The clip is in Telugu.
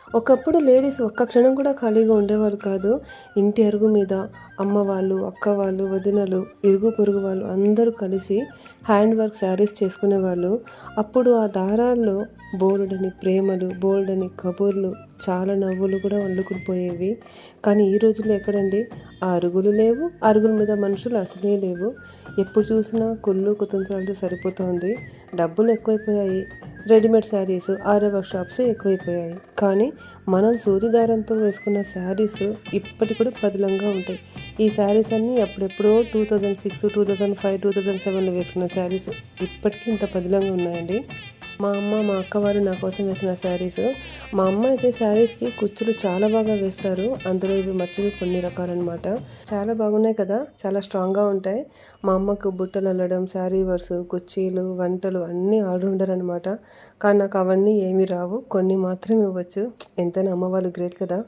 ఒకప్పుడు లేడీస్ ఒక్క క్షణం కూడా ఖాళీగా ఉండేవారు కాదు. ఇంటి అరుగు మీద అమ్మ వాళ్ళు, అక్క వాళ్ళు, వదినలు, ఇరుగు పొరుగు వాళ్ళు అందరూ కలిసి హ్యాండ్ వర్క్ శారీస్ చేసుకునేవాళ్ళు. అప్పుడు ఆ దారాల్లో బోలెడన్ని ప్రేమలు, బోలెడన్ని కబుర్లు, చాలా నవ్వులు కూడా అల్లుకుని పోయేవి. కానీ ఈ రోజుల్లో ఎక్కడండి? ఆ అరుగులు లేవు, అరుగుల మీద మనుషులు అసలే లేవు. ఎప్పుడు చూసినా కుళ్ళు, కుతంత్రాలతో సరిపోతోంది. డబ్బులు ఎక్కువైపోయాయి. రెడీమేడ్ శారీస్, ఆర్య వర్క్ షాప్స్ ఎక్కువైపోయాయి. కానీ మనం సూది దారంతో వేసుకున్న శారీస్ ఇప్పటికి కూడా పదిలంగా ఉంటాయి. ఈ శారీస్ అన్నీ అప్పుడెప్పుడో 2006, 2005, 2007లో వేసుకున్న శారీస్ ఇప్పటికీ ఇంత పదిలంగా ఉన్నాయండి. మా అమ్మ, మా అక్క వాళ్ళు నా కోసం వేసిన శారీస్. మా అమ్మ అయితే శారీస్‌కి కుచ్చులు చాలా బాగా వేస్తారు. అందులో ఇవి మచ్చివి కొన్ని రకాలనమాట. చాలా బాగున్నాయి కదా! చాలా స్ట్రాంగ్‌గా ఉంటాయి. మా అమ్మకు బుట్టలు అల్లడం, శారీ వర్స్, కుచ్చీలు, వంటలు అన్నీ ఆల్రౌండర్ అనమాట. కానీ నాకు అవన్నీ ఏమీ రావు. కొన్ని మాత్రమే వచ్చు. ఎంతైనా అమ్మ వాళ్ళు గ్రేట్ కదా!